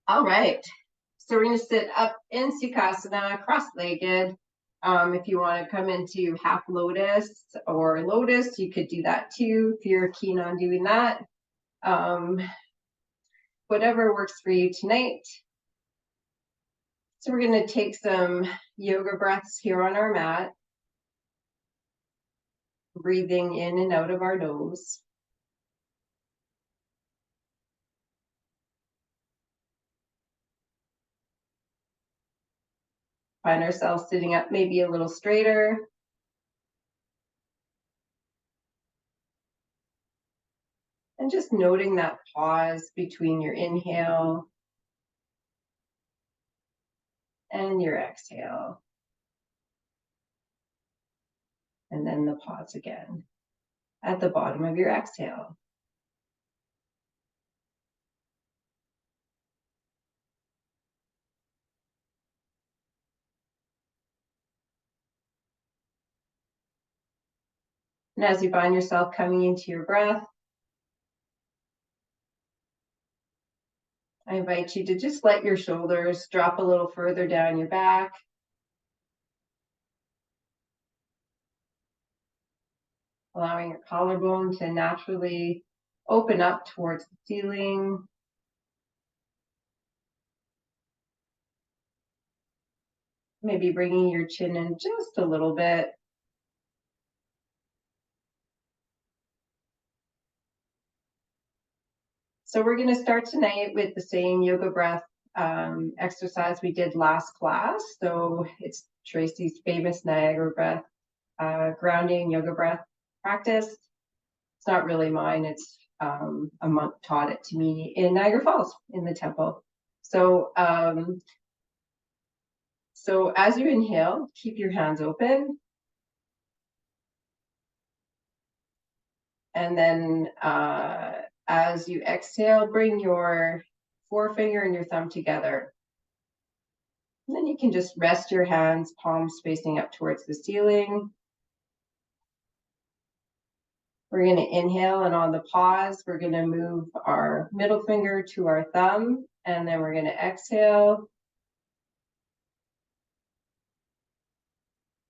All right. So we're going to sit up in Sukhasana, cross-legged. If you want to come into half lotus or lotus, you could do that too if you're keen on doing that. Whatever works for you tonight. So we're going to take some yoga breaths here on our mat, breathing in and out of our nose. Find ourselves sitting up maybe a little straighter. And just noting that pause between your inhale and your exhale. And then the pause again at the bottom of your exhale. And as you find yourself coming into your breath, I invite you to just let your shoulders drop a little further down your back. Allowing your collarbone to naturally open up towards the ceiling. Maybe bringing your chin in just a little bit. So we're going to start tonight with the same yoga breath exercise we did last class. So it's Tracy's famous Niagara breath, grounding yoga breath practice. It's not really mine. It's a monk taught it to me in Niagara Falls in the temple. So as you inhale, keep your hands open. And then as you exhale, bring your forefinger and your thumb together. And then you can just rest your hands, palms facing up towards the ceiling. We're going to inhale, and on the pause, we're going to move our middle finger to our thumb, and then we're going to exhale,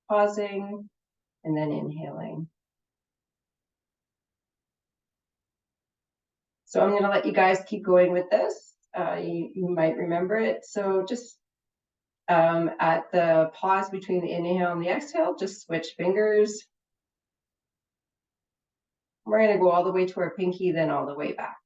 pausing, and then inhaling. So I'm going to let you guys keep going with this. You might remember it. So just at the pause between the inhale and the exhale, just switch fingers. We're going to go all the way to our pinky, then all the way back.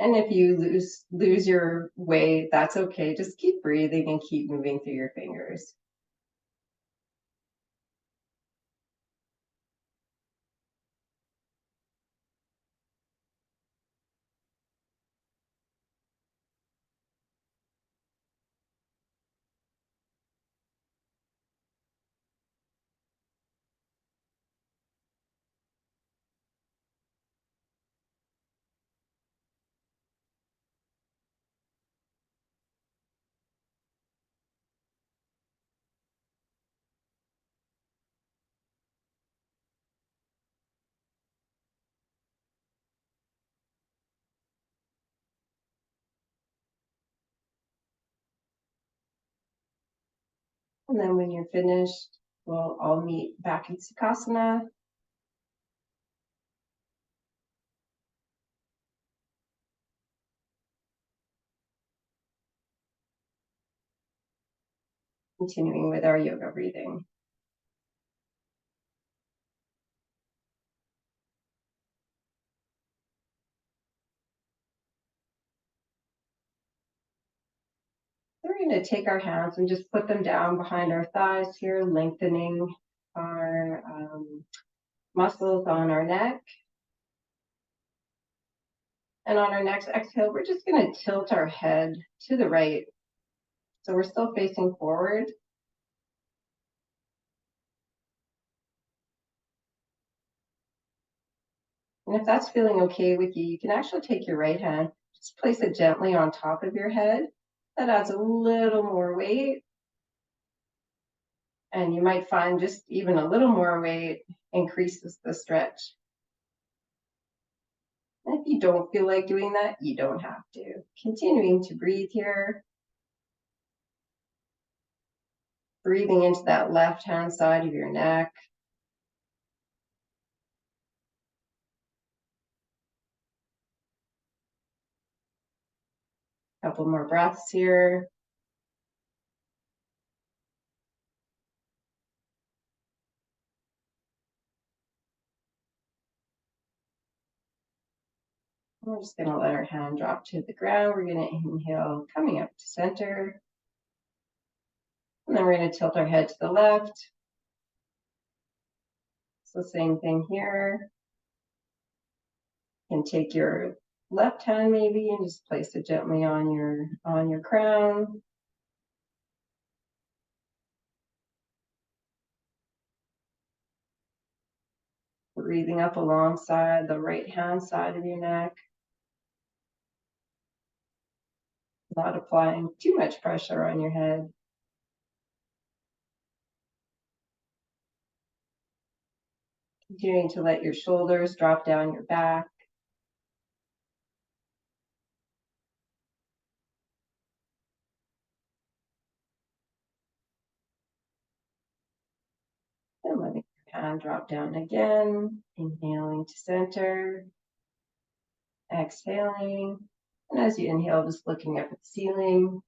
And if you lose your way, that's okay. Just keep breathing and keep moving through your fingers. And then when you're finished, we'll all meet back in Sukhasana. Continuing with our yoga breathing. We're going to take our hands and just put them down behind our thighs here, lengthening our muscles on our neck. And on our next exhale, we're just going to tilt our head to the right. So we're still facing forward. And if that's feeling okay with you, you can actually take your right hand, just place it gently on top of your head. That adds a little more weight. And you might find just even a little more weight increases the stretch. And if you don't feel like doing that, you don't have to. Continuing to breathe here. Breathing into that left-hand side of your neck. Couple more breaths here. We're just going to let our hand drop to the ground. We're going to inhale, coming up to center. And then we're going to tilt our head to the left. So same thing here. You can take your left hand maybe and just place it gently on your crown. Breathing up alongside the right hand side of your neck. Not applying too much pressure on your head. Continuing to let your shoulders drop down your back. And letting your hand drop down again. Inhaling to center. Exhaling. And as you inhale, just looking up at the ceiling.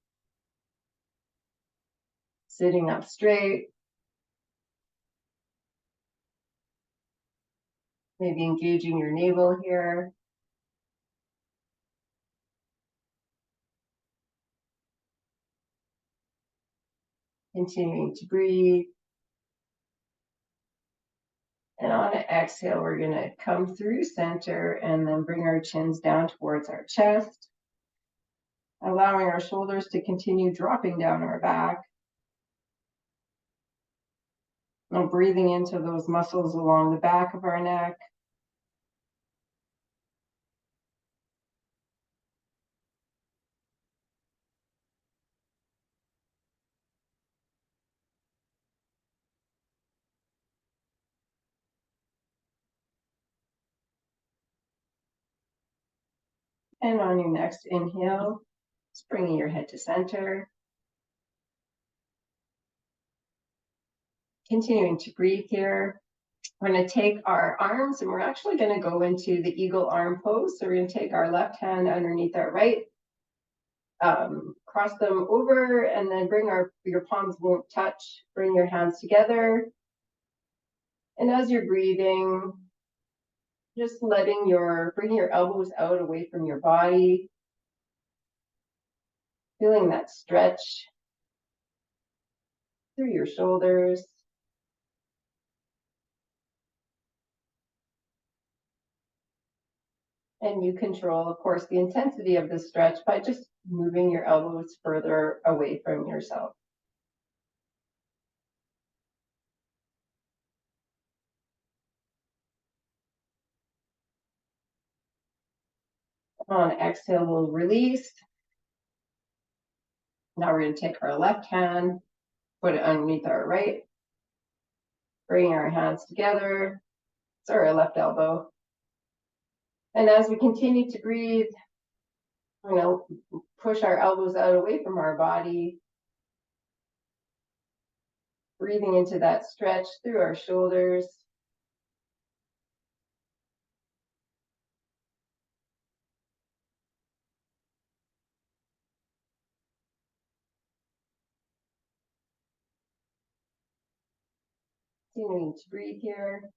Sitting up straight. Maybe engaging your navel here. Continuing to breathe. And on an exhale, we're going to come through center and then bring our chins down towards our chest. Allowing our shoulders to continue dropping down our back. Now breathing into those muscles along the back of our neck. And on your next inhale, just bringing your head to center. Continuing to breathe here. We're going to take our arms and we're actually going to go into the eagle arm pose. So we're going to take our left hand underneath our right, cross them over, and then bring your palms won't touch. Bring your hands together. And as you're breathing, just bring your elbows out away from your body. Feeling that stretch through your shoulders. And you control, of course, the intensity of the stretch by just moving your elbows further away from yourself. On exhale, we'll release. Now we're going to take our left hand, put it underneath our right, bring our hands together. Sorry, our left elbow. And as we continue to breathe, we're going to push our elbows out away from our body. Breathing into that stretch through our shoulders. Continuing to breathe here.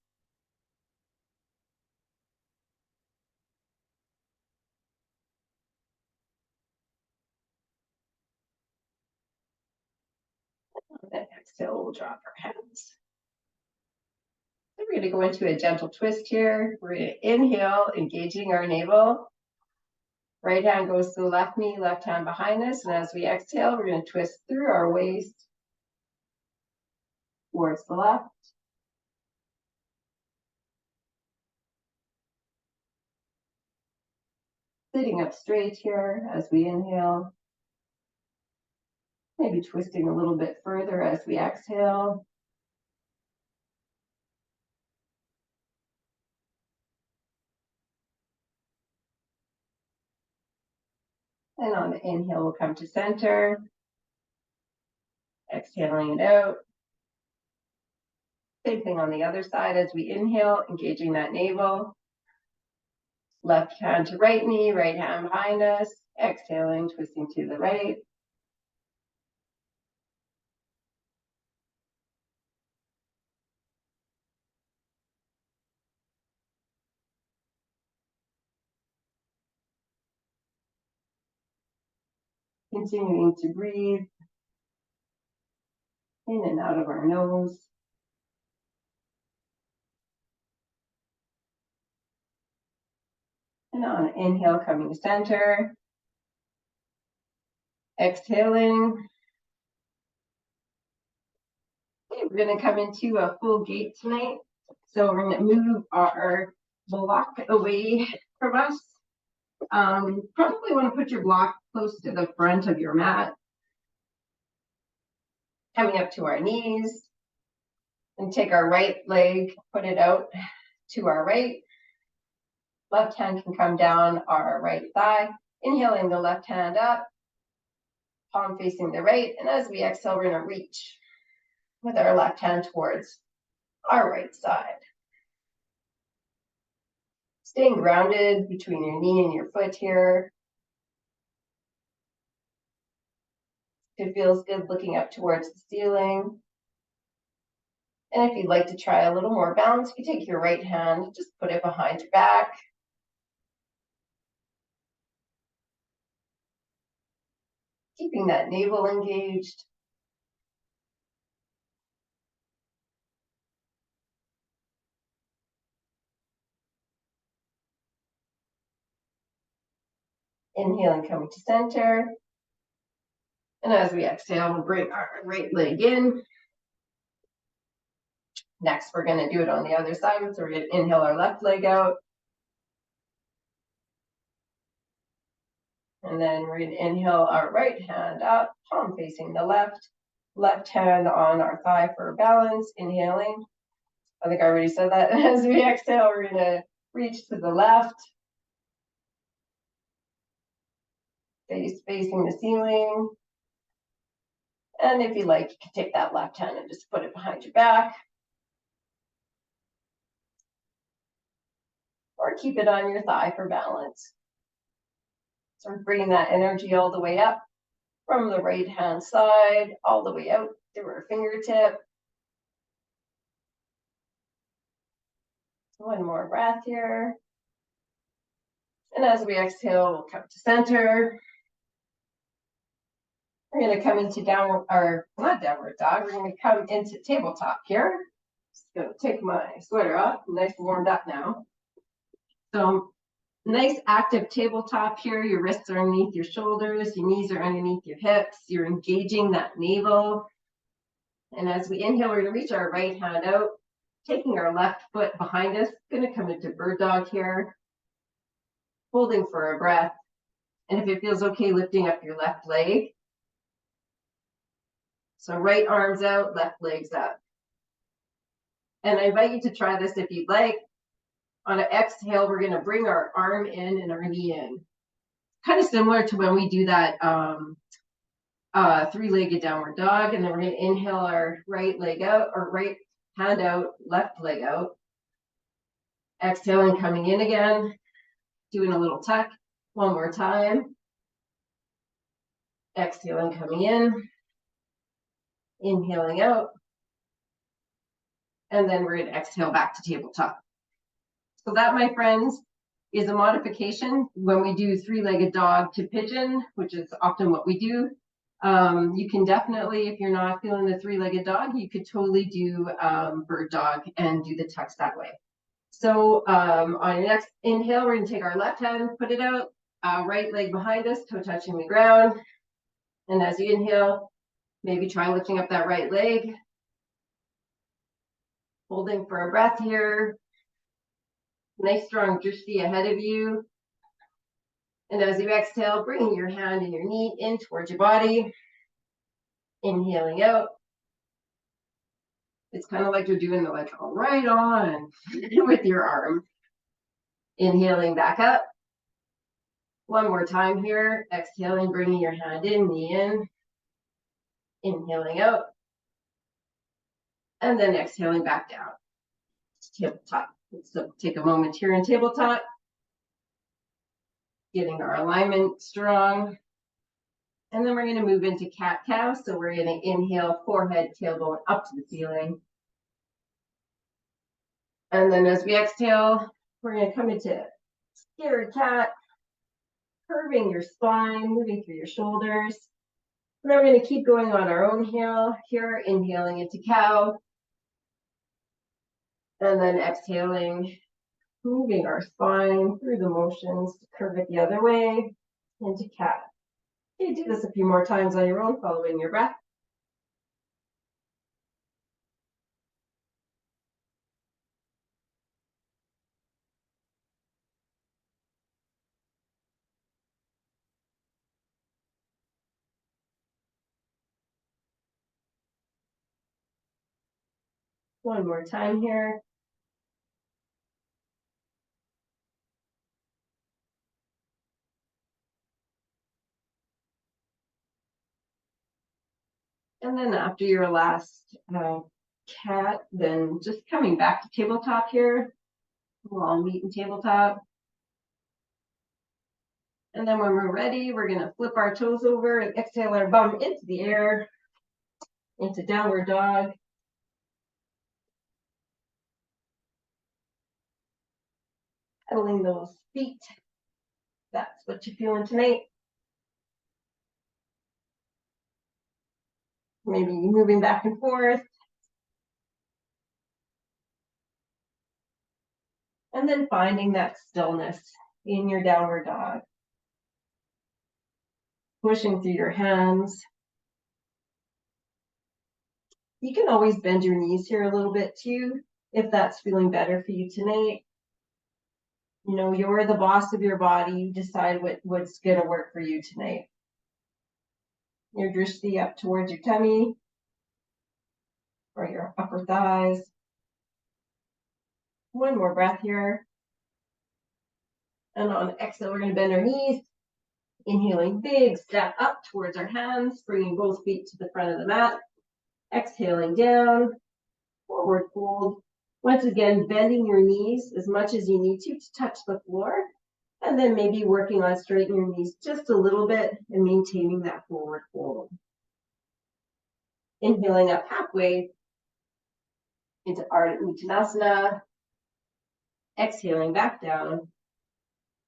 And then exhale, we'll drop our hands. Then we're going to go into a gentle twist here. We're going to inhale, engaging our navel. Right hand goes to the left knee, left hand behind us. And as we exhale, we're going to twist through our waist towards the left. Sitting up straight here as we inhale. Maybe twisting a little bit further as we exhale. And on the inhale, we'll come to center. Exhaling it out. Same thing on the other side as we inhale, engaging that navel. Left hand to right knee, right hand behind us. Exhaling, twisting to the right. Continuing to breathe in and out of our nose. And on an inhale, coming to center. Exhaling. Okay, we're going to come into a full gate tonight. So we're going to move our block away from us. Probably want to put your block close to the front of your mat. Coming up to our knees. And take our right leg, put it out to our right. Left hand can come down our right thigh. Inhaling the left hand up. Palm facing the right. And as we exhale, we're going to reach with our left hand towards our right side. Staying grounded between your knee and your foot here. It feels good looking up towards the ceiling. And if you'd like to try a little more balance, you take your right hand, just put it behind your back. Keeping that navel engaged. Inhaling, coming to center. And as we exhale, we'll bring our right leg in. Next, we're going to do it on the other side. So we're going to inhale our left leg out. And then we're going to inhale our right hand up, palm facing the left. Left hand on our thigh for balance. Inhaling. I think I already said that. As we exhale, we're going to reach to the left. Face facing the ceiling. And if you like, you can take that left hand and just put it behind your back. Or keep it on your thigh for balance. So we're bringing that energy all the way up from the right hand side, all the way out through our fingertip. One more breath here. And as we exhale, we'll come to center. We're going to come into downward, or not downward dog, we're going to come into tabletop here. Just going to take my sweater off, nice and warmed up now. So nice active tabletop here. Your wrists are underneath your shoulders, your knees are underneath your hips. You're engaging that navel. And as we inhale, we're going to reach our right hand out, taking our left foot behind us. Going to come into bird dog here, holding for a breath. And if it feels okay, lifting up your left leg. So right arms out, left legs up. And I invite you to try this if you'd like. On an exhale, we're going to bring our arm in and our knee in. Kind of similar to when we do that three-legged downward dog. And then we're going to inhale our right leg out, or right hand out, left leg out. Exhaling, coming in again. Doing a little tuck. One more time. Exhaling, coming in. Inhaling out. And then we're going to exhale back to tabletop. So that, my friends, is a modification when we do three-legged dog to pigeon, which is often what we do. You can definitely, if you're not feeling the three-legged dog, you could totally do bird dog and do the tucks that way. So on your next inhale, we're going to take our left hand, put it out, right leg behind us, toe touching the ground. And as you inhale, maybe try lifting up that right leg. Holding for a breath here. Nice strong drishti ahead of you. And as you exhale, bringing your hand and your knee in towards your body. Inhaling out. It's kind of like you're doing the like right on with your arm. Inhaling back up. One more time here. Exhaling, bringing your hand in, knee in. Inhaling out. And then exhaling back down. Tabletop. Let's take a moment here in tabletop. Getting our alignment strong. And then we're going to move into cat-cow. So we're going to inhale, forehead, tailbone up to the ceiling. And then as we exhale, we're going to come into scared cat, curving your spine, moving through your shoulders. And then we're going to keep going on our own inhale here, inhaling into cow. And then exhaling, moving our spine through the motions to curve it the other way into cat. You do this a few more times on your own, following your breath. One more time here. And then after your last cat, then just coming back to tabletop here. We'll all meet in tabletop. And then when we're ready, we're going to flip our toes over and exhale our bum into the air, into downward dog. Pedaling those feet. That's what you're feeling tonight. Maybe moving back and forth. And then finding that stillness in your downward dog. Pushing through your hands. You can always bend your knees here a little bit too, if that's feeling better for you tonight. You know, you're the boss of your body. You decide what's going to work for you tonight. Your drishti up towards your tummy or your upper thighs. One more breath here. And on exhale, we're going to bend our knees. Inhaling, big step up towards our hands, bringing both feet to the front of the mat. Exhaling down, forward fold. Once again, bending your knees as much as you need to touch the floor. And then maybe working on straightening your knees just a little bit and maintaining that forward fold. Inhaling up halfway into Ardha Uttanasana. Exhaling back down,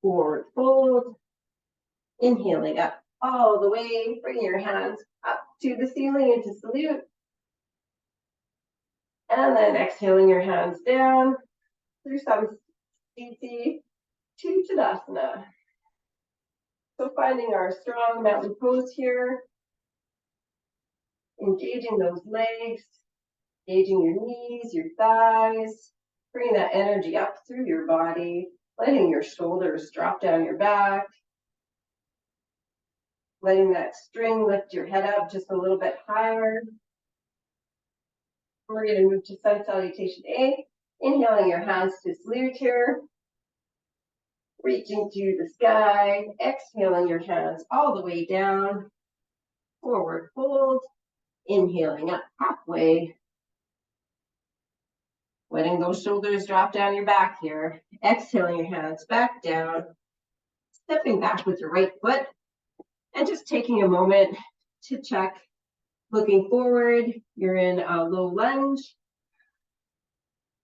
forward fold. Inhaling up all the way, bringing your hands up to the ceiling into salute. And then exhaling your hands down through Samsiti to Tadasana. So finding our strong mountain pose here, engaging those legs, engaging your knees, your thighs, bringing that energy up through your body, letting your shoulders drop down your back, letting that string lift your head up just a little bit higher. We're going to move to Sun Salutation A, inhaling your hands to salute here, reaching to the sky, exhaling your hands all the way down, forward fold, inhaling up halfway, letting those shoulders drop down your back here, exhaling your hands back down, stepping back with your right foot, and just taking a moment to check. Looking forward, you're in a low lunge.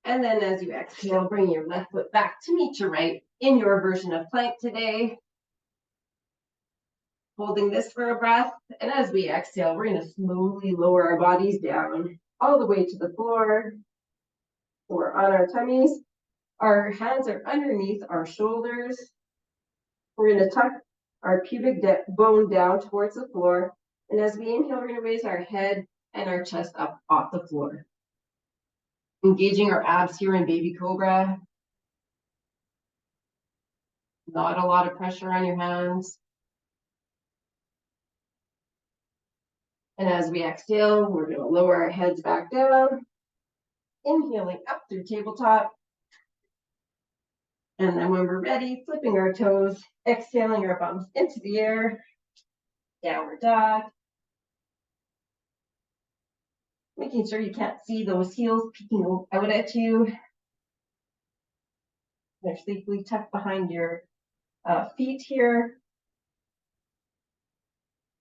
And then as you exhale, bring your left foot back to meet your right in your version of plank today. Holding this for a breath. And as we exhale, we're going to slowly lower our bodies down all the way to the floor. We're on our tummies. Our hands are underneath our shoulders. We're going to tuck our pubic bone down towards the floor. And as we inhale, we're going to raise our head and our chest up off the floor. Engaging our abs here in baby cobra. Not a lot of pressure on your hands. And as we exhale, we're going to lower our heads back down. Inhaling up through tabletop. And then when we're ready, flipping our toes, exhaling our bums into the air, downward dog. Making sure you can't see those heels peeking out at you. They're safely tucked behind your feet here.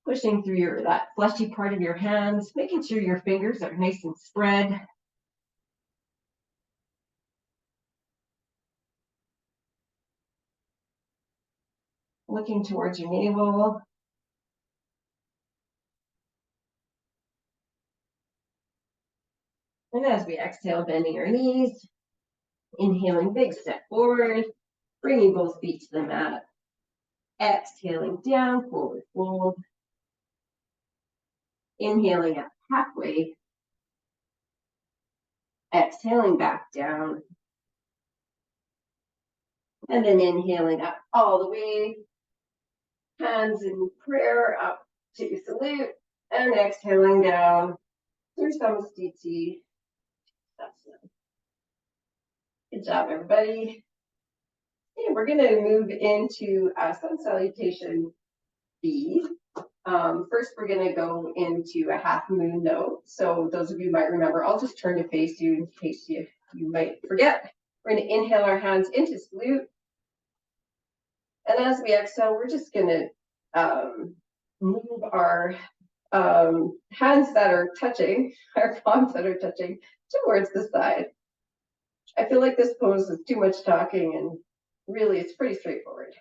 Pushing through that fleshy part of your hands, making sure your fingers are nice and spread. Looking towards your navel. And as we exhale, bending our knees, inhaling, big step forward, bringing both feet to the mat. Exhaling down, forward fold. Inhaling up halfway. Exhaling back down. And then inhaling up all the way. Hands in prayer up to salute. And exhaling down through Samastiti. Good job, everybody. Okay, we're going to move into sun salutation B. First, we're going to go into a half moon note. So those of you might remember, I'll just turn to face you in case you might forget. We're going to inhale our hands into salute. And as we exhale, we're just going to move our hands that are touching, our palms that are touching, towards the side. I feel like this pose is too much talking, and really it's pretty straightforward.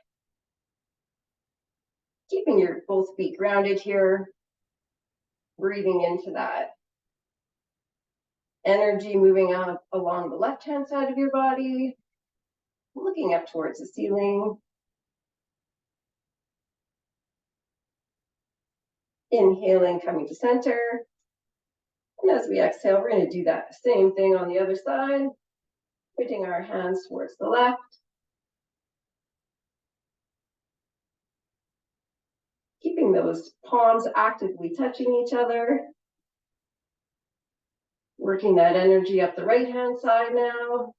Keeping your both feet grounded here, breathing into that energy moving up along the left-hand side of your body, looking up towards the ceiling. Inhaling, coming to center. And as we exhale, we're going to do that same thing on the other side, putting our hands towards the left. Keeping those palms actively touching each other. Working that energy up the right-hand side now.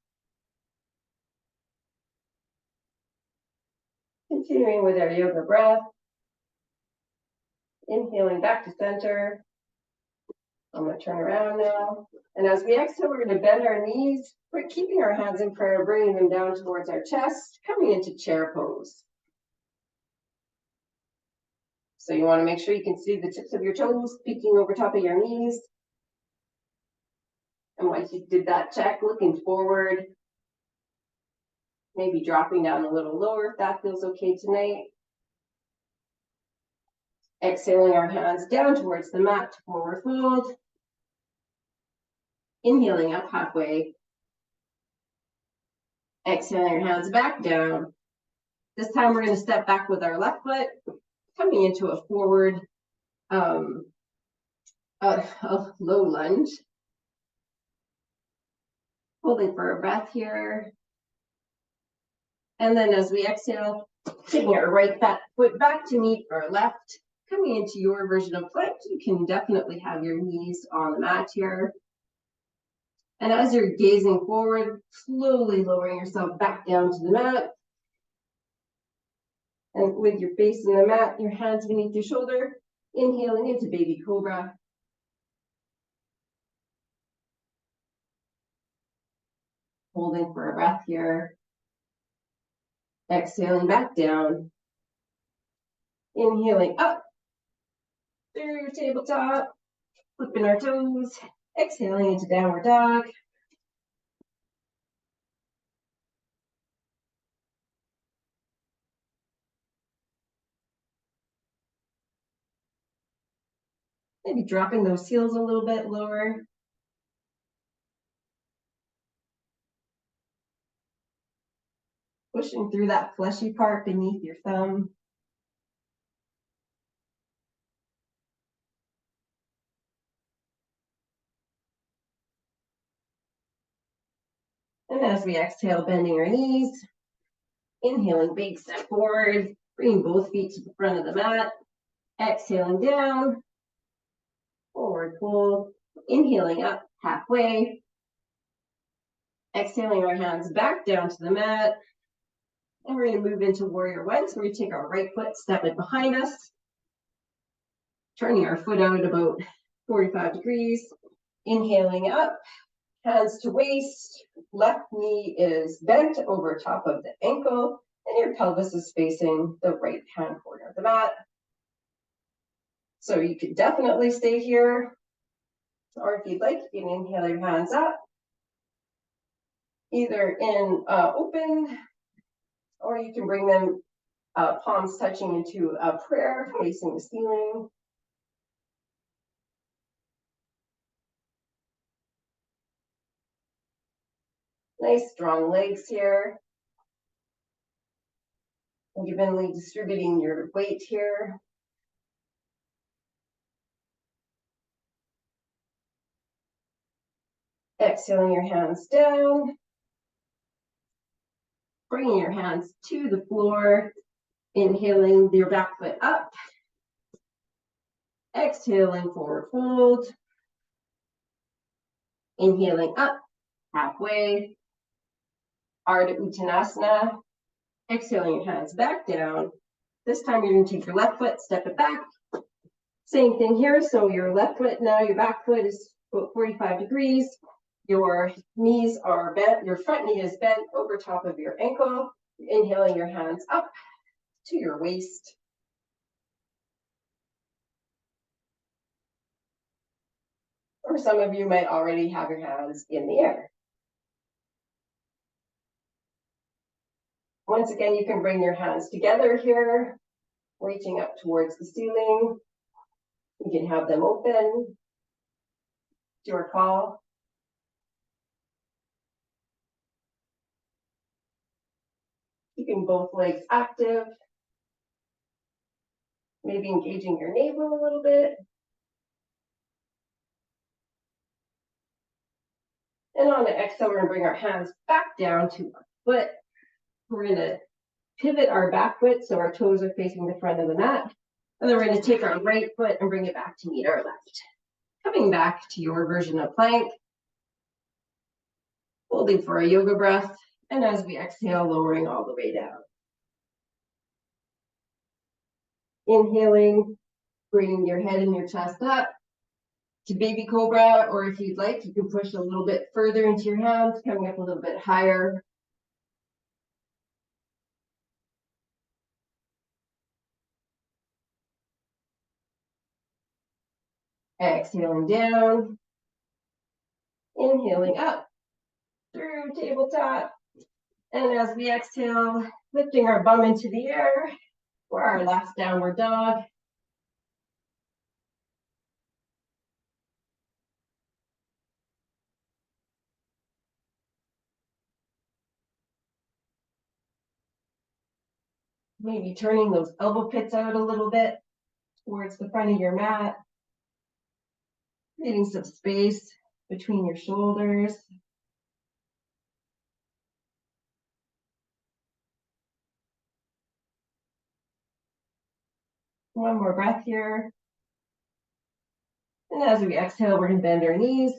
Continuing with our yoga breath. Inhaling back to center. I'm going to turn around now. And as we exhale, we're going to bend our knees. We're keeping our hands in prayer, bringing them down towards our chest, coming into chair pose. So you want to make sure you can see the tips of your toes peeking over top of your knees. And once you did that check, looking forward, maybe dropping down a little lower if that feels okay tonight. Exhaling our hands down towards the mat to forward fold. Inhaling up halfway. Exhaling your hands back down. This time we're going to step back with our left foot, coming into a forward a low lunge. Holding for a breath here. And then as we exhale, taking our right foot back to meet our left, coming into your version of plank. You can definitely have your knees on the mat here. And as you're gazing forward, slowly lowering yourself back down to the mat. And with your face in the mat, your hands beneath your shoulder, inhaling into baby cobra. Holding for a breath here. Exhaling back down. Inhaling up through your tabletop, flipping our toes, exhaling into downward dog. Maybe dropping those heels a little bit lower. Pushing through that fleshy part beneath your thumb. And as we exhale, bending our knees, inhaling, big step forward, bringing both feet to the front of the mat, exhaling down, forward fold, inhaling up halfway, exhaling our hands back down to the mat, And we're going to move into warrior one. So we're going to take our right foot, step it behind us, turning our foot out about 45 degrees, inhaling up, hands to waist, left knee is bent over top of the ankle, and your pelvis is facing the right hand corner of the mat. So you could definitely stay here, or if you'd like, you can inhale your hands up, either in open, or you can bring them palms touching into a prayer facing the ceiling. Nice strong legs here. Evenly distributing your weight here. Exhaling your hands down. Bringing your hands to the floor. Inhaling your back foot up. Exhaling, forward fold. Inhaling up, halfway. Ardha Uttanasana. Exhaling your hands back down. This time you're going to take your left foot, step it back. Same thing here. So your left foot now, your back foot is about 45 degrees. Your knees are bent, your front knee is bent over top of your ankle. Inhaling your hands up to your waist. Or some of you might already have your hands in the air. Once again, you can bring your hands together here, reaching up towards the ceiling. You can have them open to your call. Keeping both legs active. Maybe engaging your navel a little bit. And on the exhale, we're going to bring our hands back down to our foot. We're going to pivot our back foot so our toes are facing the front of the mat. And then we're going to take our right foot and bring it back to meet our left. Coming back to your version of plank. Holding for a yoga breath. And as we exhale, lowering all the way down. Inhaling, bringing your head and your chest up to baby cobra, or if you'd like, you can push a little bit further into your hands, coming up a little bit higher. Exhaling down. Inhaling up through tabletop. And as we exhale, lifting our bum into the air for our last downward dog. Maybe turning those elbow pits out a little bit towards the front of your mat. Creating some space between your shoulders. One more breath here. And as we exhale, we're going to bend our knees.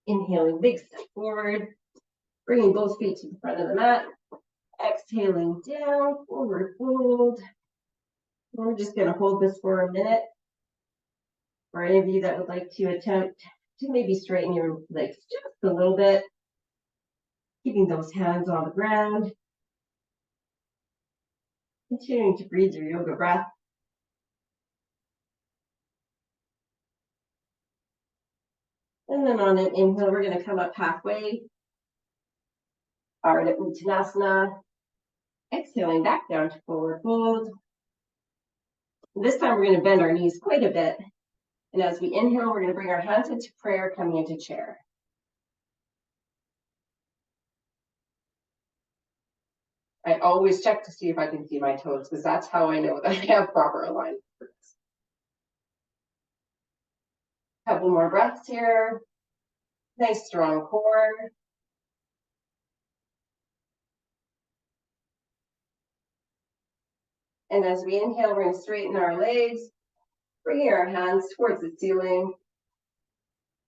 Inhaling, big step forward. Bringing both feet to the front of the mat. Exhaling down, forward fold. We're just going to hold this for a minute. For any of you that would like to attempt to maybe straighten your legs just a little bit. Keeping those hands on the ground. Continuing to breathe your yoga breath. And then on an inhale, we're going to come up halfway. Ardha Uttanasana. Exhaling back down to forward fold. This time we're going to bend our knees quite a bit. And as we inhale, we're going to bring our hands into prayer, coming into chair. I always check to see if I can see my toes, because that's how I know that I have proper alignment. Couple more breaths here. Nice strong core. And as we inhale, we're going to straighten our legs, bringing our hands towards the ceiling.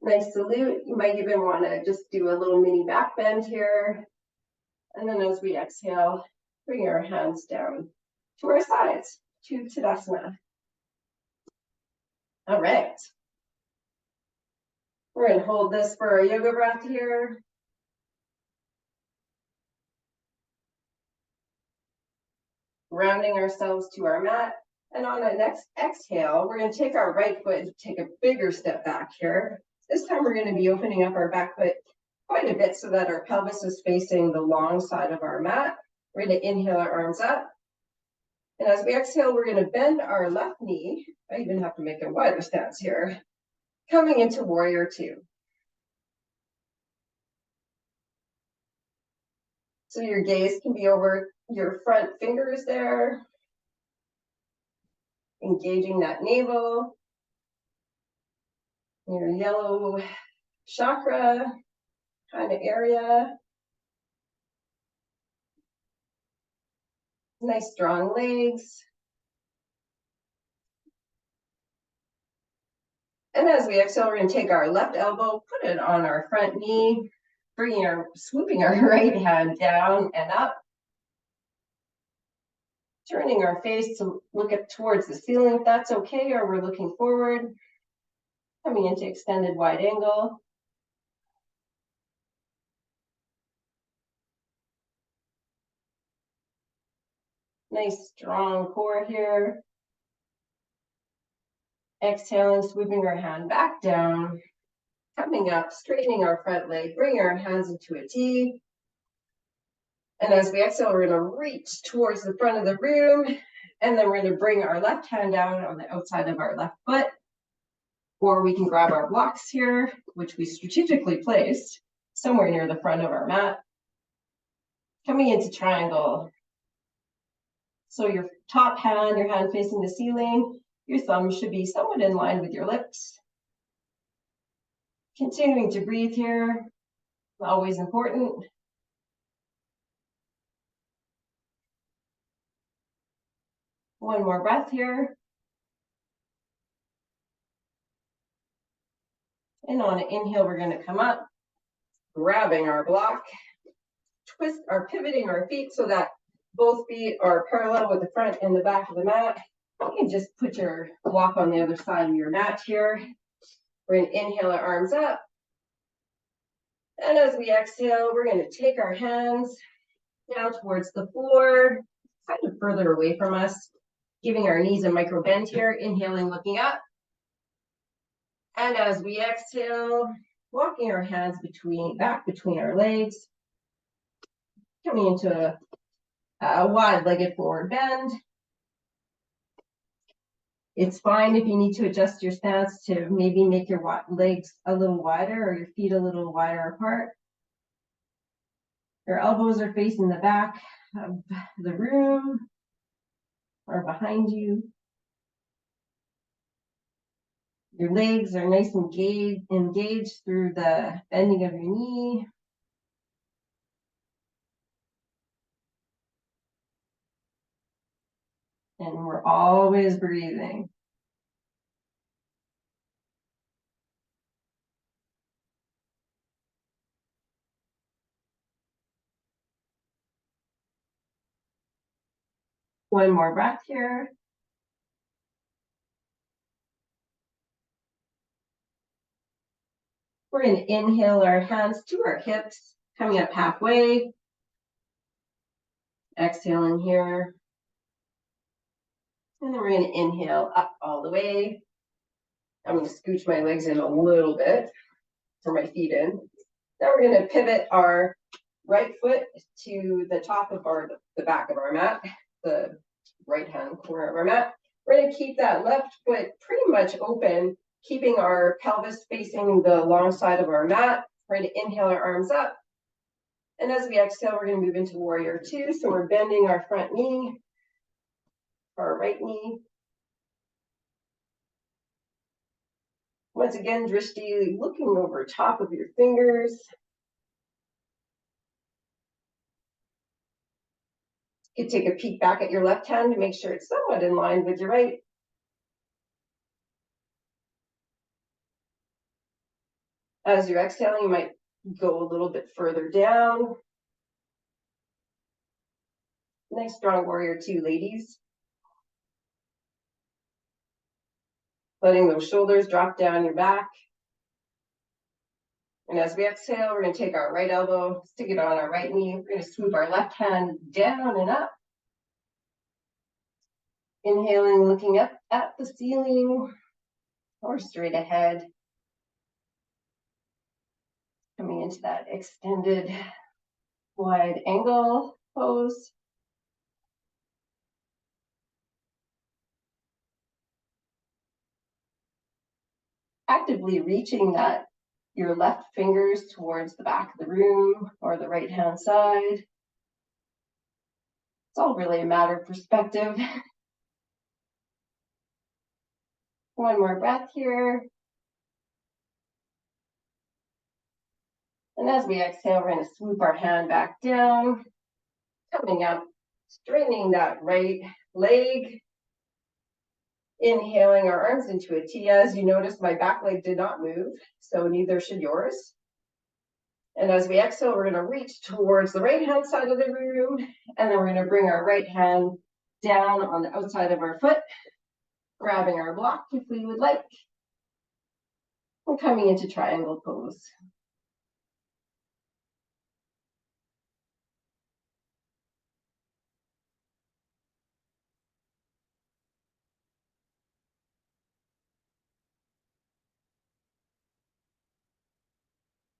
Nice salute. You might even want to just do a little mini back bend here. And then as we exhale, Bring our hands down to our sides, to Tadasana. All right. We're going to hold this for our yoga breath here. Rounding ourselves to our mat. And on the next exhale, we're going to take our right foot and take a bigger step back here. This time we're going to be opening up our back foot quite a bit so that our pelvis is facing the long side of our mat. We're going to inhale our arms up. And as we exhale, we're going to bend our left knee. I even have to make a wider stance here. Coming into warrior two. So your gaze can be over your front fingers there. Engaging that navel. Your yellow chakra kind of area. Nice strong legs. And as we exhale, we're going to take our left elbow, put it on our front knee, swooping our right hand down and up. Turning our face to look towards the ceiling if that's okay, or we're looking forward. Coming into extended wide angle. Nice strong core here. Exhaling, swooping our hand back down. Coming up, straightening our front leg, bringing our hands into a T. And as we exhale, we're going to reach towards the front of the room. And then we're going to bring our left hand down on the outside of our left foot. Or we can grab our blocks here, which we strategically placed somewhere near the front of our mat. Coming into triangle. So your top hand, your hand facing the ceiling, your thumb should be somewhat in line with your lips. Continuing to breathe here, always important. One more breath here. And on an inhale, we're going to come up, grabbing our block, twist or pivoting our feet so that both feet are parallel with the front and the back of the mat. You can just put your block on the other side of your mat here. We're going to inhale our arms up. And as we exhale, we're going to take our hands down towards the floor, kind of further away from us, giving our knees a micro bend here, inhaling, looking up. And as we exhale, walking our hands back between our legs, coming into a wide-legged forward bend. It's fine if you need to adjust your stance to maybe make your legs a little wider or your feet a little wider apart. Your elbows are facing the back of the room or behind you. Your legs are nice and engaged through the bending of your knee. And we're always breathing. One more breath here. We're going to inhale our hands to our hips, coming up halfway. Exhaling here. And then we're going to inhale up all the way. I'm going to scooch my legs in a little bit for my feet in. Now we're going to pivot our right foot to the top of the back of our mat, the right hand corner of our mat. We're going to keep that left foot pretty much open, keeping our pelvis facing the long side of our mat. We're going to inhale our arms up. And as we exhale, we're going to move into warrior two. So we're bending our front knee, our right knee. Once again, drishti, looking over top of your fingers. You can take a peek back at your left hand to make sure it's somewhat in line with your right. As you're exhaling, you might go a little bit further down. Nice strong warrior two, ladies. Letting those shoulders drop down your back. And as we exhale, we're going to take our right elbow, stick it on our right knee. We're going to swoop our left hand down and up. Inhaling, looking up at the ceiling or straight ahead. Coming into that extended wide angle pose. Actively reaching your left fingers towards the back of the room or the right hand side. It's all really a matter of perspective. One more breath here. And as we exhale, we're going to swoop our hand back down, coming up, straightening that right leg. Inhaling our arms into a T. As you notice, my back leg did not move, so neither should yours. And as we exhale, we're going to reach towards the right-hand side of the room, and then we're going to bring our right hand down on the outside of our foot, grabbing our block if we would like. We're coming into triangle pose.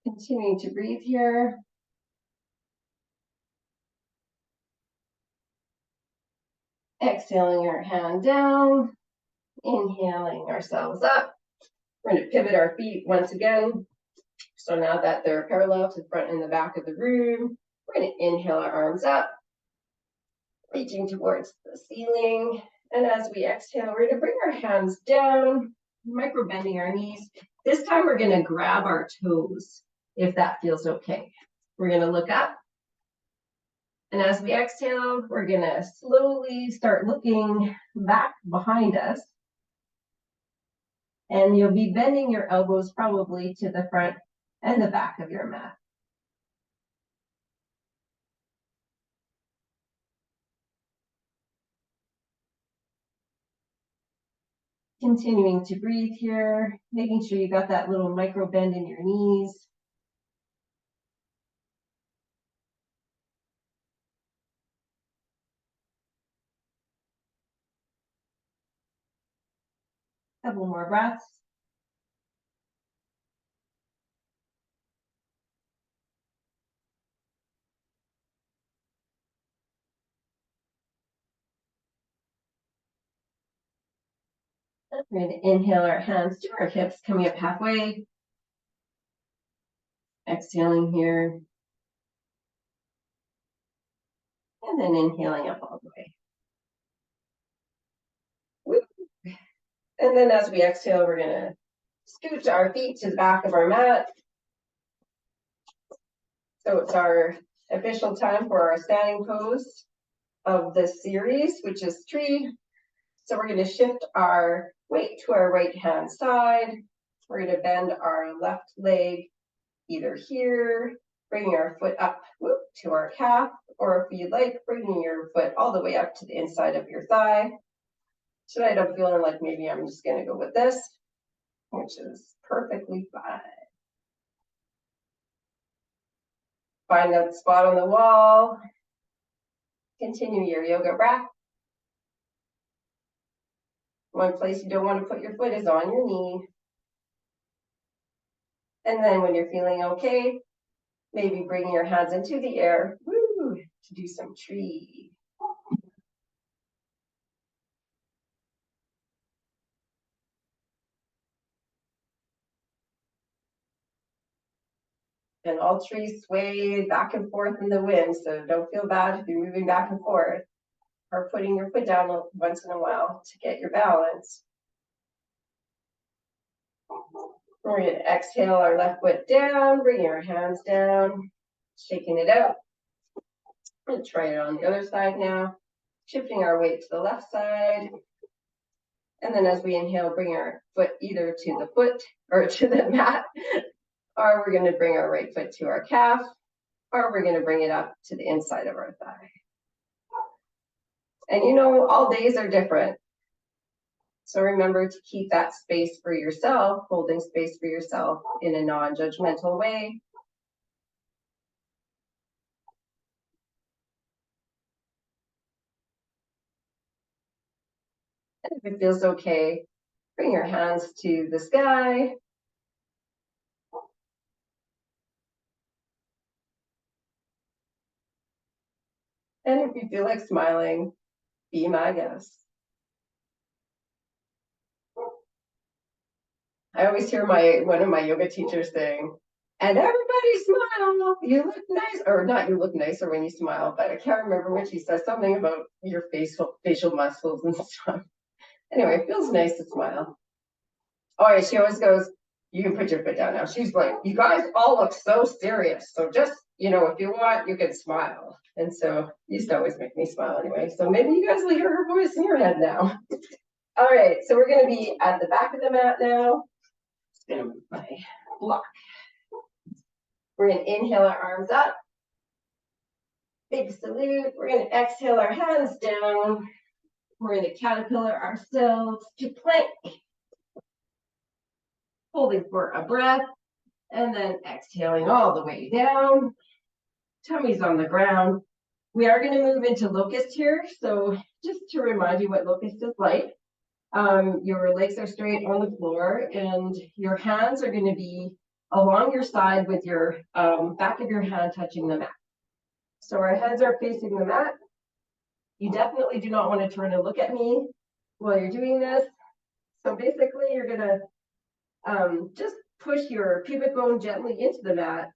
Continuing to breathe here. Exhaling our hand down, inhaling ourselves up. We're going to pivot our feet once again. So now that they're parallel to the front and the back of the room, we're going to inhale our arms up, reaching towards the ceiling. And as we exhale, we're going to bring our hands down, micro bending our knees. This time we're going to grab our toes, if that feels okay. We're going to look up. And as we exhale, we're going to slowly start looking back behind us. And you'll be bending your elbows probably to the front and the back of your mat. Continuing to breathe here, making sure you got that little micro bend in your knees. Couple more breaths. We're going to inhale our hands to our hips, coming up halfway. Exhaling here. And then inhaling up all the way. Woo. And then as we exhale, we're going to scoot our feet to the back of our mat. So it's our official time for our standing pose of this series, which is tree. So we're going to shift our weight to our right hand side. We're going to bend our left leg either here, bringing our foot up to our calf, or if you'd like, bringing your foot all the way up to the inside of your thigh. Tonight I'm feeling like maybe I'm just going to go with this, which is perfectly fine. Find that spot on the wall. Continue your yoga breath. One place you don't want to put your foot is on your knee. And then when you're feeling okay, maybe bring your hands into the air, to do some tree. And all trees sway back and forth in the wind, so don't feel bad if you're moving back and forth or putting your foot down once in a while to get your balance. We're going to exhale our left foot down, bringing our hands down, shaking it out. We're going to try it on the other side now, shifting our weight to the left side. And then as we inhale, bring our foot either to the foot or to the mat, or we're going to bring our right foot to our calf, or we're going to bring it up to the inside of our thigh. And you know, all days are different. So remember to keep that space for yourself, holding space for yourself in a non-judgmental way. And if it feels okay, bring your hands to the sky. And if you feel like smiling, be my guest. I always hear one of my yoga teachers saying, and everybody smile, you look nice, or not you look nicer when you smile, but I can't remember what she says, something about your facial muscles and stuff. Anyway, it feels nice to smile. Oh yeah, she always goes, you can put your foot down now. She's like, you guys all look so serious. So just, if you want, you can smile. And so used to always make me smile anyway. So maybe you guys will hear her voice in your head now. All right, so we're gonna be at the back of the mat now. Just gonna move my block. We're gonna inhale our arms up. Big salute. We're gonna exhale our hands down. We're gonna caterpillar ourselves to plank. Holding for a breath. And then exhaling all the way down. Tummy's on the ground. We are going to move into locust here. So just to remind you what locust is like, your legs are straight on the floor and your hands are going to be along your side with your back of your hand touching the mat. So our heads are facing the mat. You definitely do not want to turn and look at me while you're doing this. So basically you're going to just push your pubic bone gently into the mat.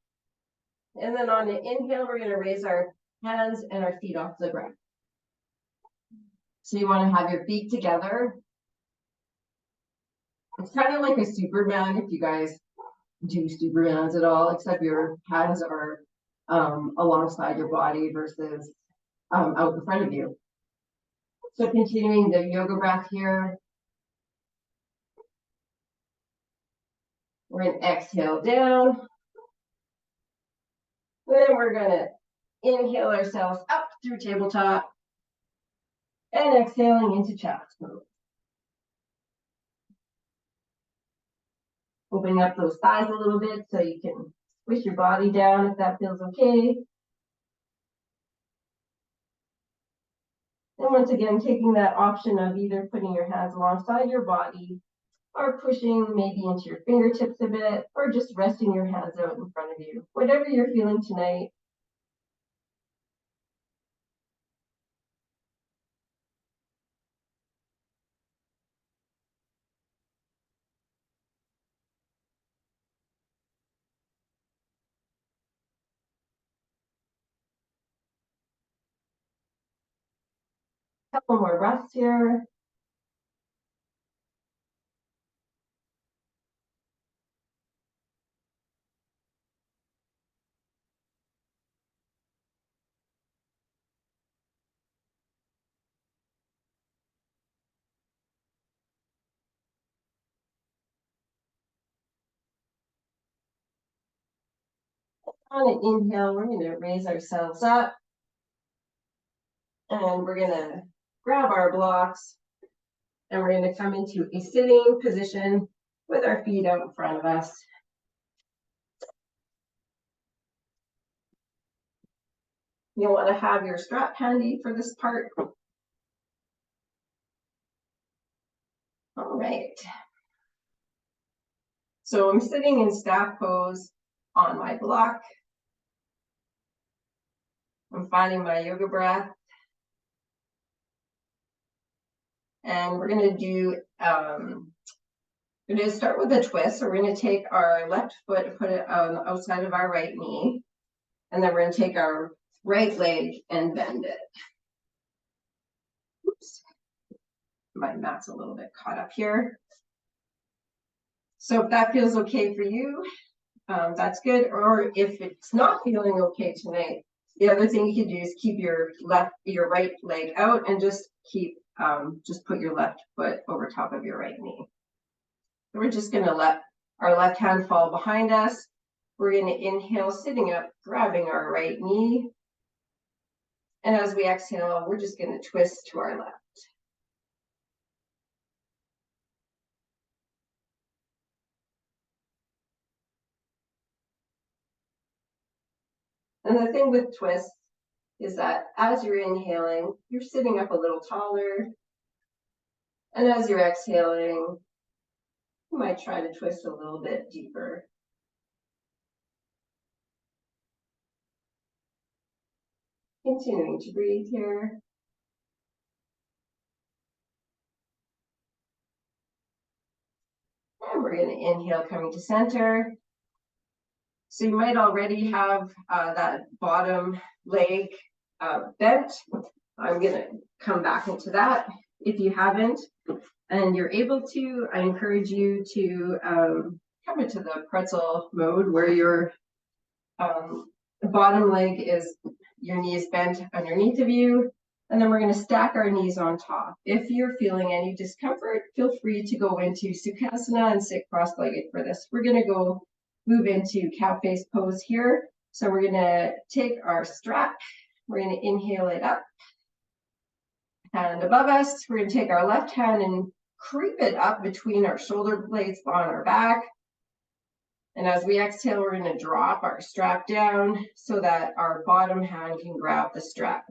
And then on the inhale, we're going to raise our hands and our feet off the ground. So you want to have your feet together. It's kind of like a Superman if you guys do Supermans at all, except your hands are alongside your body versus out in front of you. So continuing the yoga breath here. We're going to exhale down. And then we're going to inhale ourselves up through tabletop and exhaling into child's pose. Opening up those thighs a little bit so you can squish your body down if that feels okay. And once again, taking that option of either putting your hands alongside your body or pushing maybe into your fingertips a bit, or just resting your hands out in front of you. Whatever you're feeling tonight. Couple more breaths here. On an inhale, we're going to raise ourselves up. And we're going to grab our blocks. And we're going to come into a sitting position with our feet out in front of us. You'll want to have your strap handy for this part. All right. So I'm sitting in staff pose on my block. I'm finding my yoga breath. And we're going to do, we're going to start with a twist. So we're going to take our left foot and put it on the outside of our right knee. And then we're going to take our right leg and bend it. Oops. My mat's a little bit caught up here. So if that feels okay for you, that's good. Or if it's not feeling okay tonight, the other thing you can do is keep your right leg out and just put your left foot over top of your right knee. So we're just going to let our left hand fall behind us. We're going to inhale, sitting up, grabbing our right knee. And as we exhale, we're just going to twist to our left. And the thing with twists is that as you're inhaling, you're sitting up a little taller. And as you're exhaling, you might try to twist a little bit deeper. Continuing to breathe here. And we're going to inhale, coming to center. So you might already have that bottom leg bent. I'm going to come back into that. If you haven't and you're able to, I encourage you to come into the pretzel mode where your bottom leg is, your knee is bent underneath of you. And then we're going to stack our knees on top. If you're feeling any discomfort, feel free to go into Sukhasana and sit cross-legged for this. We're going to move into cow face pose here. So we're going to take our strap. We're going to inhale it up. Hand above us. We're going to take our left hand and creep it up between our shoulder blades on our back. And as we exhale, we're going to drop our strap down so that our bottom hand can grab the strap.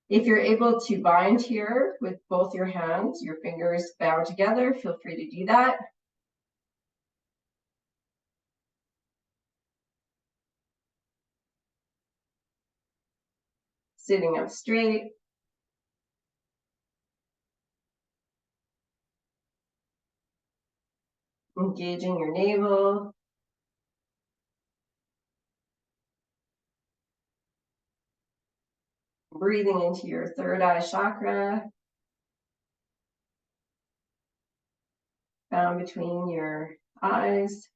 If you're able to bind here with both your hands, your fingers bound together, feel free to do that. Sitting up straight. Engaging your navel. Breathing into your third eye chakra. Found between your eyes.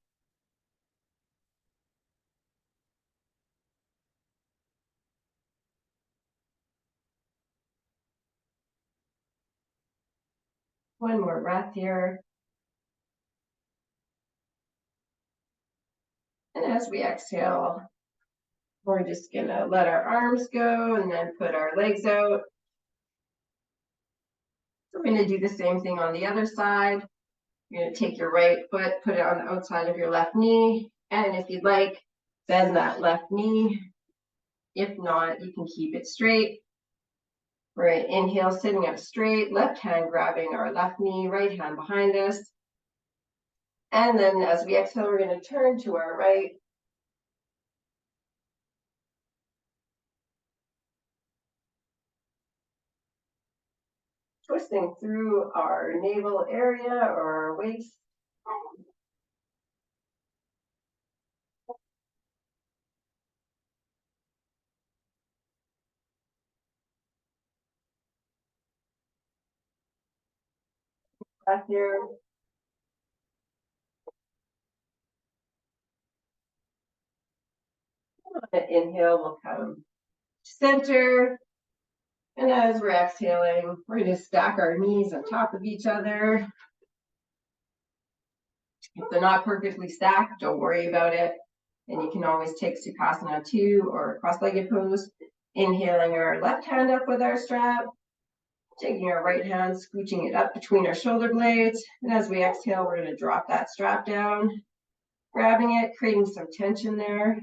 One more breath here. And as we exhale, we're just going to let our arms go and then put our legs out. We're going to do the same thing on the other side. You're going to take your right foot, put it on the outside of your left knee. And if you'd like, bend that left knee. If not, you can keep it straight. We're going to inhale, sitting up straight, left hand grabbing our left knee, right hand behind us. And then as we exhale, we're going to turn to our right. Twisting through our navel area or our waist. Breath here. Inhale, we'll come to center. And as we're exhaling, we're going to stack our knees on top of each other. If they're not perfectly stacked, don't worry about it. And you can always take Sukhasana 2 or cross-legged pose. Inhaling our left hand up with our strap. Taking our right hand, scooching it up between our shoulder blades. And as we exhale, we're going to drop that strap down. Grabbing it, creating some tension there.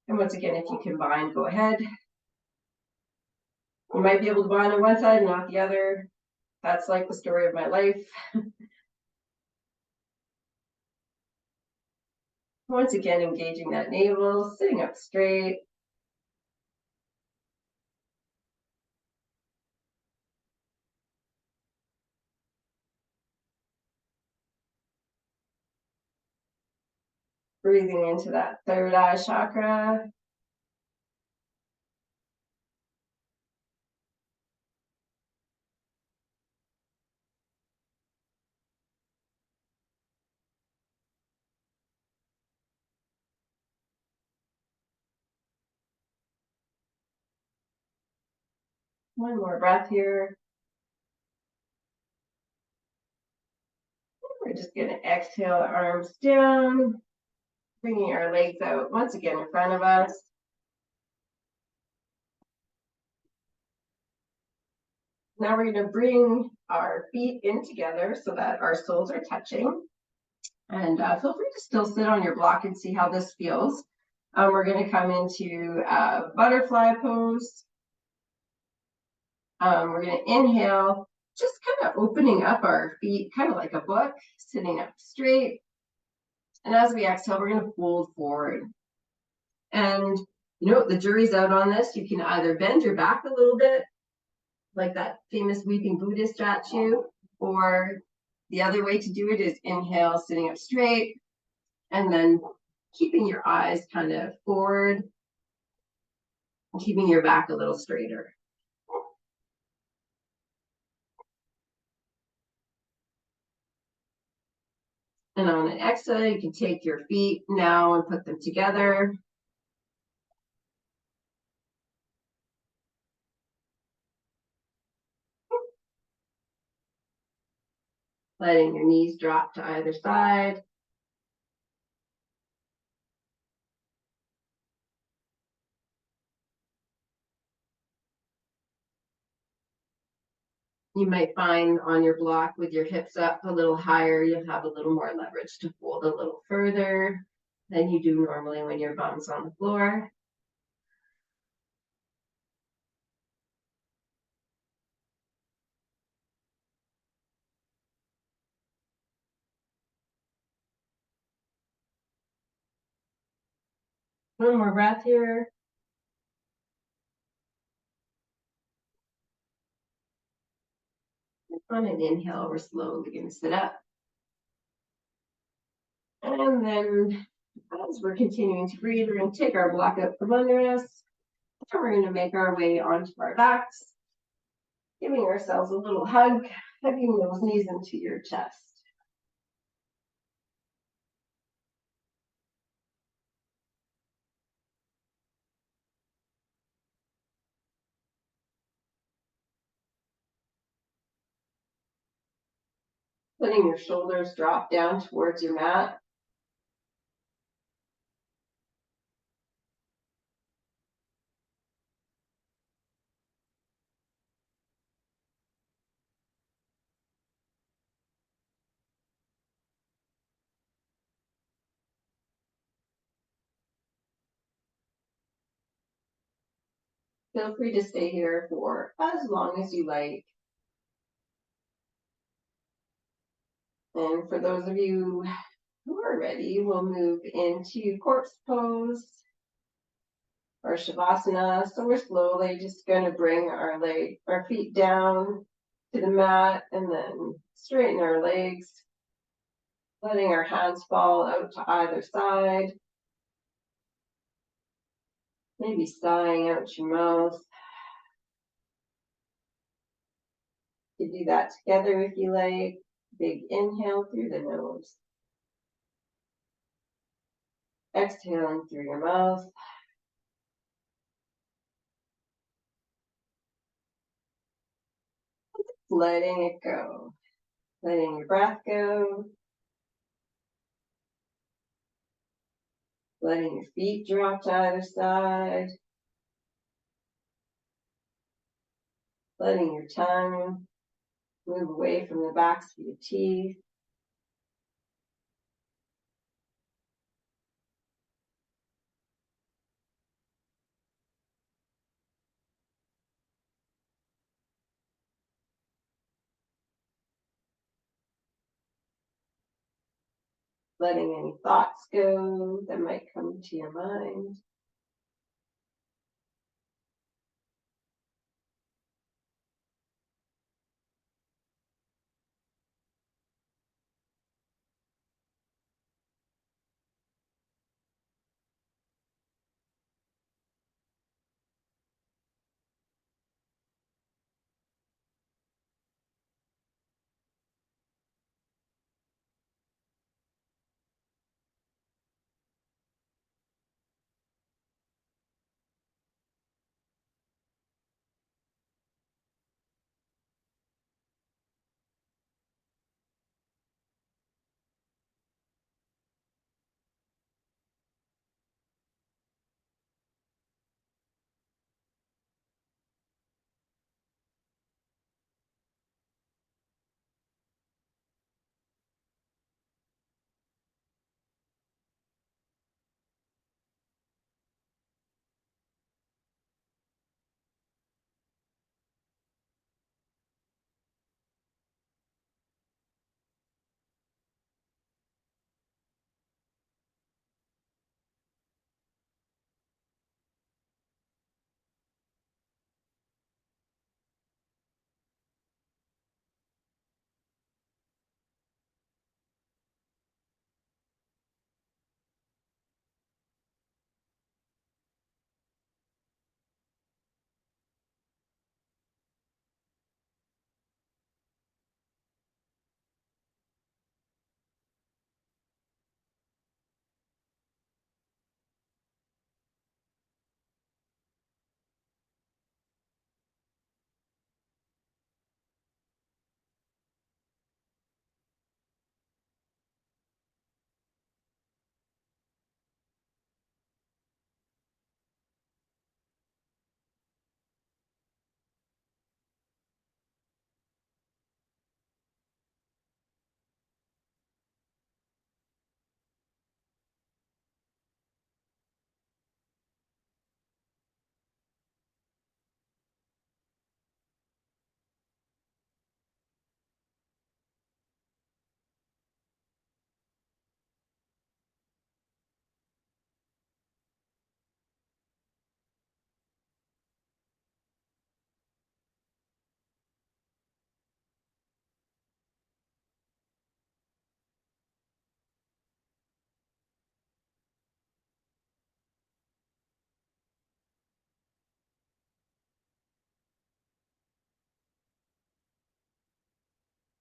And once again, if you can bind, go ahead. You might be able to bind on one side and not the other. That's like the story of my life. Once again, engaging that navel, sitting up straight. Breathing into that third eye chakra. One more breath here. We're just going to exhale, arms down, bringing our legs out once again in front of us. Now we're going to bring our feet in together so that our soles are touching. And feel free to still sit on your block and see how this feels. We're going to come into butterfly pose. We're going to inhale, just kind of opening up our feet, kind of like a book, sitting up straight. And as we exhale, we're going to fold forward. And the jury's out on this. You can either bend your back a little bit, like that famous weeping Buddha statue, or the other way to do it is inhale, sitting up straight, and then keeping your eyes kind of forward, and keeping your back a little straighter. And on an exhale, you can take your feet now and put them together. Letting your knees drop to either side. You might find on your block with your hips up a little higher, you'll have a little more leverage to fold a little further than you do normally when your bum's on the floor. One more breath here. On an inhale, we're slowly going to sit up. And then as we're continuing to breathe, we're going to take our block out from under us. And we're going to make our way onto our backs, giving ourselves a little hug, hugging those knees into your chest. Letting your shoulders drop down towards your mat. Feel free to stay here for as long as you like. And for those of you who are ready, we'll move into corpse pose or shavasana. So we're slowly just going to bring our feet down to the mat and then straighten our legs, letting our hands fall out to either side. Maybe sighing out your mouth. You can do that together if you like. Big inhale through the nose. Exhaling through your mouth. Letting it go. Letting your breath go. Letting your feet drop to either side. Letting your tongue move away from the backs of your teeth. Letting any thoughts go that might come to your mind.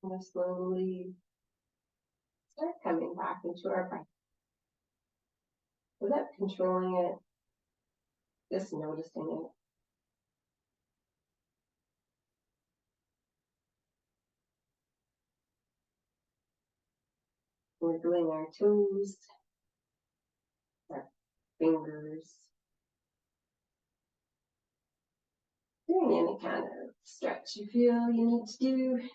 I'm going to slowly start coming back into our breath without controlling it, just noticing it. Wiggling our toes, our fingers, doing any kind of stretch you feel you need to do.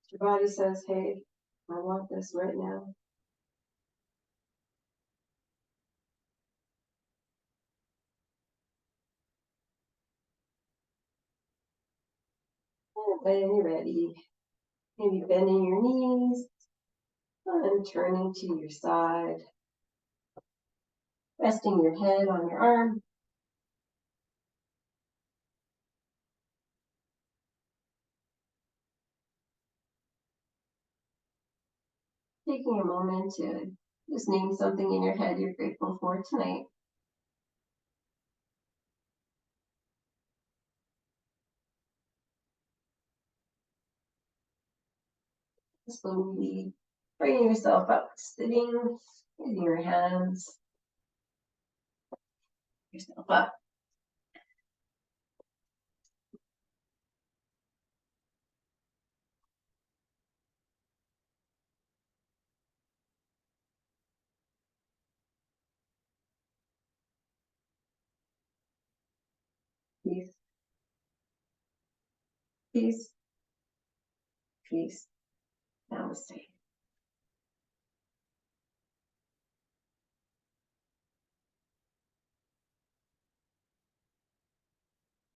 Your body says, hey, I want this right now. And when you're ready, maybe bending your knees and turning to your side, resting your head on your arm. Taking a moment to just name something in your head you're grateful for tonight. Slowly bringing yourself up, sitting, using your hands, yourself up. Peace, peace, peace. Namaste.